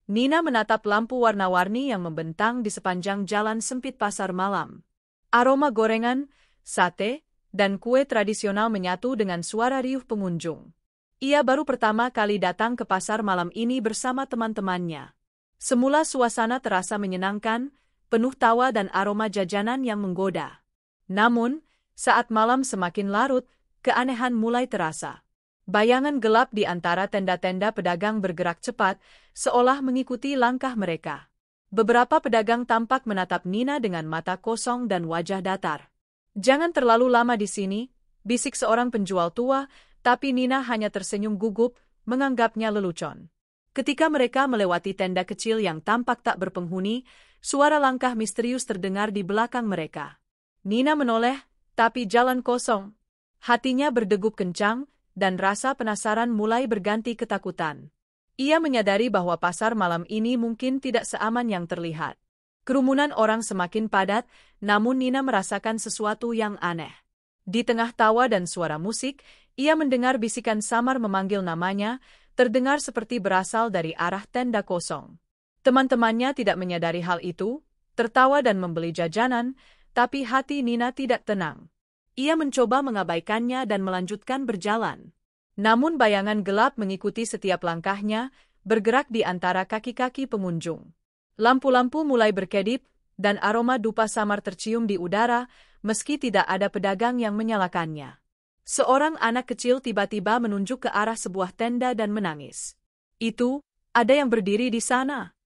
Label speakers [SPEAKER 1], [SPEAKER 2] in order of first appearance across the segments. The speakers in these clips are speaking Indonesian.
[SPEAKER 1] Nina menatap lampu warna-warni yang membentang di sepanjang jalan sempit pasar malam. Aroma gorengan, sate, dan kue tradisional menyatu dengan suara riuh pengunjung. Ia baru pertama kali datang ke pasar malam ini bersama teman-temannya. Semula suasana terasa menyenangkan, penuh tawa dan aroma jajanan yang menggoda. Namun, saat malam semakin larut, keanehan mulai terasa. Bayangan gelap di antara tenda-tenda pedagang bergerak cepat, seolah mengikuti langkah mereka. Beberapa pedagang tampak menatap Nina dengan mata kosong dan wajah datar. "Jangan terlalu lama di sini," bisik seorang penjual tua, tapi Nina hanya tersenyum gugup, menganggapnya lelucon. Ketika mereka melewati tenda kecil yang tampak tak berpenghuni, suara langkah misterius terdengar di belakang mereka. Nina menoleh, tapi jalan kosong. Hatinya berdegup kencang, dan rasa penasaran mulai berganti ketakutan. Ia menyadari bahwa pasar malam ini mungkin tidak seaman yang terlihat. Kerumunan orang semakin padat, namun Nina merasakan sesuatu yang aneh. Di tengah tawa dan suara musik, ia mendengar bisikan samar memanggil namanya, terdengar seperti berasal dari arah tenda kosong. Teman-temannya tidak menyadari hal itu, tertawa dan membeli jajanan, tapi hati Nina tidak tenang. Ia mencoba mengabaikannya dan melanjutkan berjalan. Namun bayangan gelap mengikuti setiap langkahnya, bergerak di antara kaki-kaki pengunjung. Lampu-lampu mulai berkedip, dan aroma dupa samar tercium di udara, meski tidak ada pedagang yang menyalakannya. Seorang anak kecil tiba-tiba menunjuk ke arah sebuah tenda dan menangis. "Itu, ada yang berdiri di sana."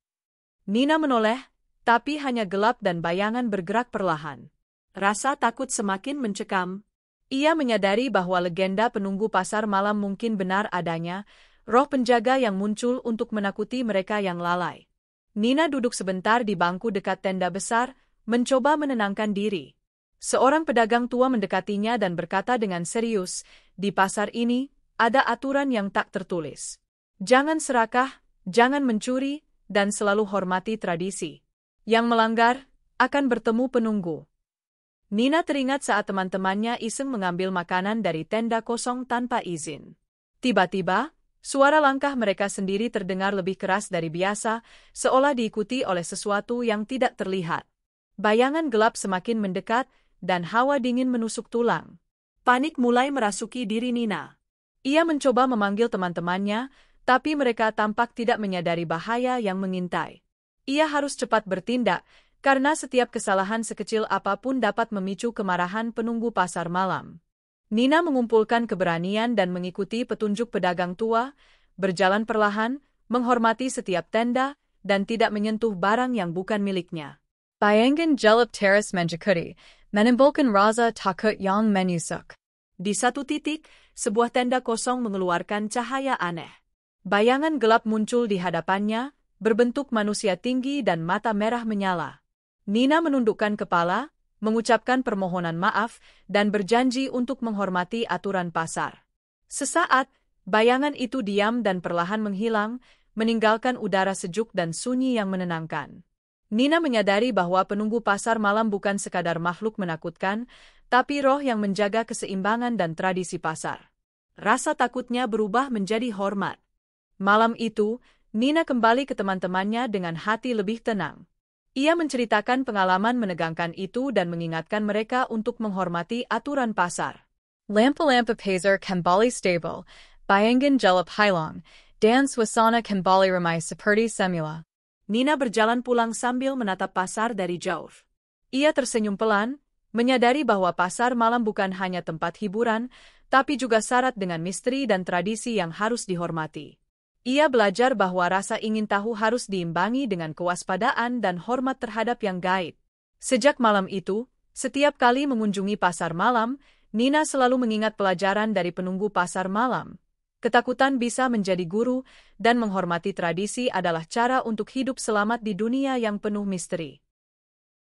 [SPEAKER 1] Nina menoleh, tapi hanya gelap dan bayangan bergerak perlahan. Rasa takut semakin mencekam. Ia menyadari bahwa legenda penunggu pasar malam mungkin benar adanya, roh penjaga yang muncul untuk menakuti mereka yang lalai. Nina duduk sebentar di bangku dekat tenda besar, mencoba menenangkan diri. Seorang pedagang tua mendekatinya dan berkata dengan serius, "Di pasar ini, ada aturan yang tak tertulis. Jangan serakah, jangan mencuri, dan selalu hormati tradisi. Yang melanggar, akan bertemu penunggu." Nina teringat saat teman-temannya iseng mengambil makanan dari tenda kosong tanpa izin. Tiba-tiba, suara langkah mereka sendiri terdengar lebih keras dari biasa, seolah diikuti oleh sesuatu yang tidak terlihat. Bayangan gelap semakin mendekat, dan hawa dingin menusuk tulang. Panik mulai merasuki diri Nina. Ia mencoba memanggil teman-temannya, tapi mereka tampak tidak menyadari bahaya yang mengintai. Ia harus cepat bertindak, karena setiap kesalahan sekecil apapun dapat memicu kemarahan penunggu pasar malam. Nina mengumpulkan keberanian dan mengikuti petunjuk pedagang tua, berjalan perlahan, menghormati setiap tenda, dan tidak menyentuh barang yang bukan miliknya. Bayangkan jelap teras menjekuti, menimbulkan rasa takut yang menusuk. Di satu titik, sebuah tenda kosong mengeluarkan cahaya aneh. Bayangan gelap muncul di hadapannya, berbentuk manusia tinggi dan mata merah menyala. Nina menundukkan kepala, mengucapkan permohonan maaf, dan berjanji untuk menghormati aturan pasar. Sesaat, bayangan itu diam dan perlahan menghilang, meninggalkan udara sejuk dan sunyi yang menenangkan. Nina menyadari bahwa penunggu pasar malam bukan sekadar makhluk menakutkan, tapi roh yang menjaga keseimbangan dan tradisi pasar. Rasa takutnya berubah menjadi hormat. Malam itu, Nina kembali ke teman-temannya dengan hati lebih tenang. Ia menceritakan pengalaman menegangkan itu dan mengingatkan mereka untuk menghormati aturan pasar. Lampu-lampu pasar kembali stabil, bayangan jelap hilang, dan suasana kembali ramai seperti semula. Nina berjalan pulang sambil menatap pasar dari jauh. Ia tersenyum pelan, menyadari bahwa pasar malam bukan hanya tempat hiburan, tapi juga syarat dengan misteri dan tradisi yang harus dihormati. Ia belajar bahwa rasa ingin tahu harus diimbangi dengan kewaspadaan dan hormat terhadap yang gaib. Sejak malam itu, setiap kali mengunjungi pasar malam, Nina selalu mengingat pelajaran dari penunggu pasar malam. Ketakutan bisa menjadi guru, dan menghormati tradisi adalah cara untuk hidup selamat di dunia yang penuh misteri.